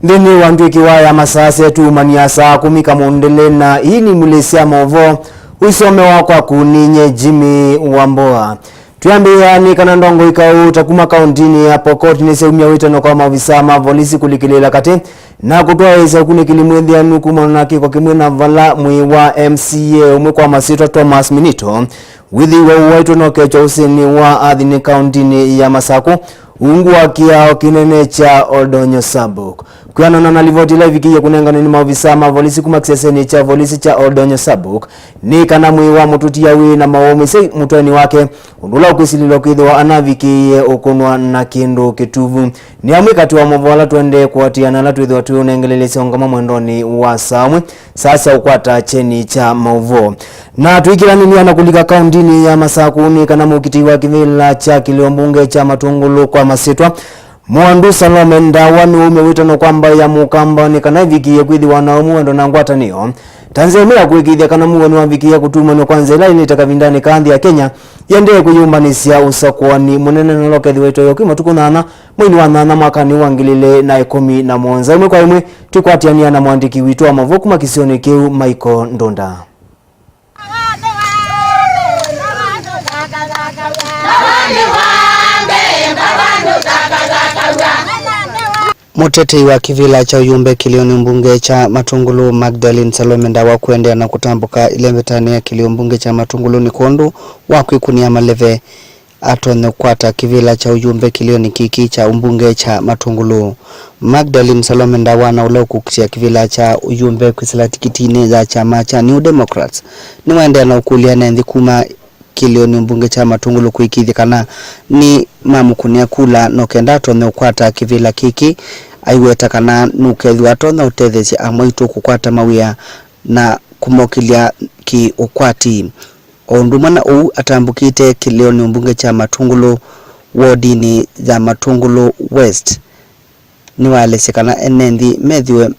Ndini wandwiki ya masase tu mania saa 10 kamondele na hii ni Mulesia Movo usome wako kuninye Jimmy Wamboa. Tuambia ni kana ndongo ikau takuma kauntini ya Pokot ni seumia witano kwa mavisa mavolisi kulikilela kate na kutoa eza kunikilimwethi ya nukuma na kiko kimwe na vala mwi wa MCA umwe kwa masito Thomas Minito withi wa uwaito no kecho usini wa adhini kauntini ya Masako ungu wa kiao kinene cha Oldonyo Sabuk. Kuyano na nalivoti live kia kunenga ni mavisa mavolisi kumakiseseni cha volisi cha Oldonyo Sabuk ni kana mwi wa mututi ya wii na mawomisi mutweni wake undula ukusililo kidho wa anaviki ukunwa na kindu kituvu ni amwika tuwa mwovala tuende kuwatia na latu idho watu unengelele siongama mwendoni wa samwe sasa ukwata cheni cha mauvo na tuikila nini anakulika kauntini ya Masakuni kana mukiti wa kivila cha Kiliombunge cha Matungulu kwa masitwa Mwandu Salome Ndawa ni umewitano kwamba ya mukamba ni kana vikiye kwithi wanaumu wendo na ngwata niyo Tanzania kuikithia kana muwenu wa vikiye kutuma ni kwanza ila initaka vindani kandi ya Kenya yendee kuyumbanisia usakuwani munene nolokethi weto yoki matukunana mwini wa nana mwakani wangilile na 11 imwe kwa imwe tukwatiania na mwandiki witu wa Mavuku makisioni keu Michael Ndonda. Muteti wa kivila cha uyumbe Kilioni mbunge cha Matungulu Magdalene Salome Ndawa kuendea na kutambuka ile metani ya Kiliombunge cha Matungulu ni kondu wakwikunia maleve atone kwata kivila cha uyumbe Kilioni kiki cha umbunge cha Matungulu. Magdalene Salome Ndawa na ulau kukutia kivila cha uyumbe kwisila tikitine za chama cha New Democrats ni waendea na ukulia na endhikuma Kilioni mbunge cha Matungulu kuikithikana ni mamukunia kula nokenda atone ukwata kivila kiki aiweta kana nukethi atona utethesi amwaitu kukwata mawia na kumokilia ki ukwati ondumana u atambukite Kilioni mbunge cha Matungulu wodini za Matungulu West ni walesekana enendi methiwe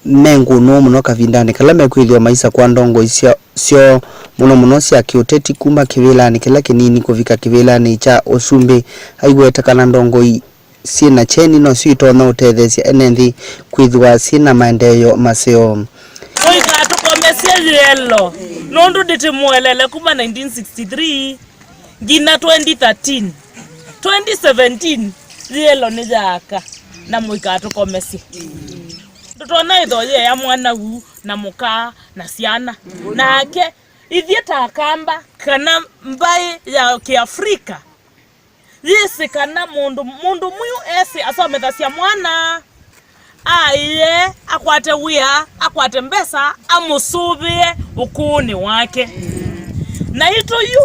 mengu no muno kavindani kala mekwithio maisa kwa ndongo sio muno cia kiuteti kuma kivila ni kila kinini kuvika kivila ni cha Osumbe aigweta kana ndongo sina cheni no sito na utethesia enendi kwithwa sina maendeleo maseo oika tukomesia yelo nondu ditimuelele kuma 1963 gina 2013 2017 yelo ni jaka na muika tukomesia tutona idho ye ya mwana huu na muka na siana na ake ithieta kamba kana mbai ya Kiafrika yesi kana mundu muyu esi asomethasia mwana aiye akwate wia akwate mbesa amusubie ukuni wake na ito yu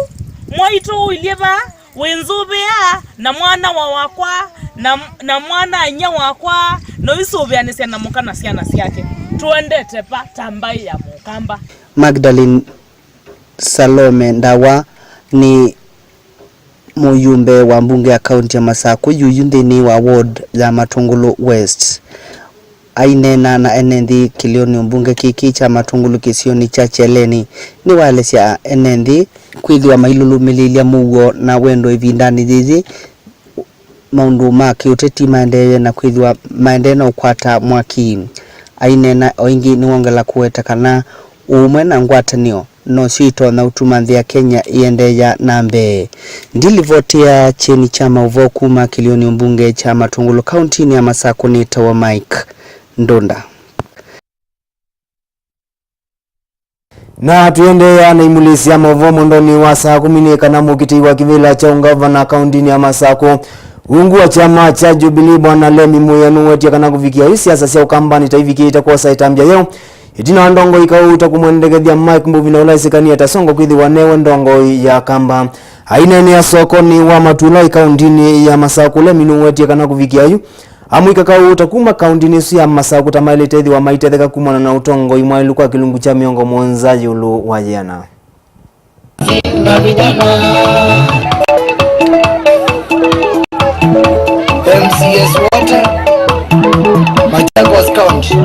mwaito ilieva wenzubia na mwana wa wakwa na mwana anya wakwa no isubianisia na mukana siana siake tuendete pa tambai ya mukamba. Magdalene Salome Ndawa ni muyumbe wa mbunge ya kaunti ya Masako yuyundini wa ward za Matungulu West ainena na enendi Kilioni mbunge kiki cha Matungulu kisioni cha Cheleni ni walesia enendi kwithwa mailulu mililia mugo na wendo ivindani zizi maundu maki uteti maendeleo na kwithwa maendeleo ukwata mwaki ainena oingi ni wongela kuweta kana umwe na ngwatanio no sito na utumanthi ya Kenya iendeja nambe ndilivotia cheni cha mauvo kuma Kilioni mbunge cha Matungulu kaunti ya Masako ni tawa Mike Ndonda. Na tuende ya na Mulesia Movo mondoni wa saa 10 kana mukiti wa kivila cha ungavana kauntini ya Masako ungu wa chama cha Jubilee bwana Lemi Muyanu wetia kana kufikia siasa cia ukamba ni taiviki itakuwa saitambia yeo itina ndongo ikauta kumwendegethia Mike Mbuvi na ulaisikania tasongo kwithi wanewe ndongo ya kamba hainene ya soko ni wa Matula ikauntini ya Masako Lemi wetia kana kufikia yu amwika kauta kuma kauntini ya Masako tamaile tethi wa maitetheka kumana na utongo imwailu kwa kilungu cha miongo mwanza yulu wa jana. MCS Water, Machakos County,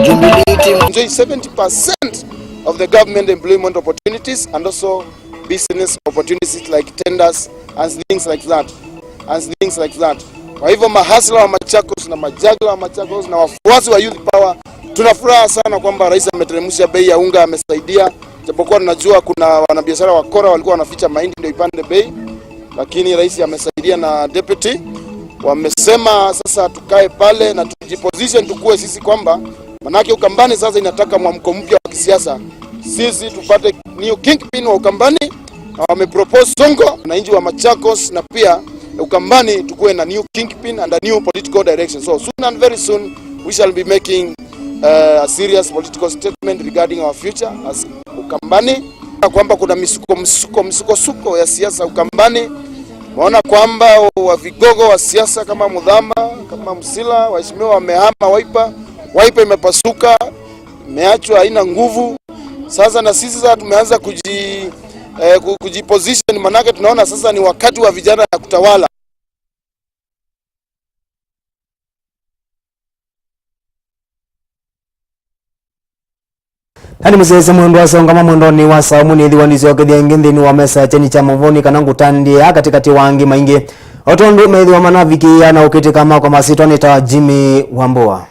Jubilee team enjoy 70% of the government employment opportunities and also business opportunities like tenders and things like that. Kwa hivyo mahasla wa Machakos na majagla wa Machakos na wafuasi wa Youth Power tunafuraha sana kwamba rais ameteremsha bei ya unga, amesaidia. Japokuwa tunajua kuna wanabiashara wakora walikuwa wanaficha mahindi ndio ipande bei, lakini rais amesaidia na deputy wamesema sasa tukae pale na tujiposition tukue sisi kwamba manake Ukambani sasa inataka mwamko mpya wa kisiasa. Sisi tupate new kingpin wa Ukambani na wamepropose Sonko na inji wa Machakos na pia Ukambani tukue na new kingpin and a new political direction. So soon and very soon we shall be making a serious political statement regarding our future as Ukambani. Kwamba kuna misuko ya siasa Ukambani. Maona kwamba wa vigogo wa siasa kama Mudhama, kama Msila, waheshimiwa wamehama Wiper imepasuka, imeachwa haina nguvu. Sasa na sisi sasa tumeanza kujiposition, manake tunaona sasa ni wakati wa vijana ya kutawala. Hani musese mwendo wa songa mwendo ni wa saumu ni dhiwani zoke dhiengindi ni wa mesa cheni cha mavoni kanangu tandia katikati wangi maingi. Otondu meidhi wa manaviki ya na ukiti kama kwa masito ni tawa Jimmy Wamboa.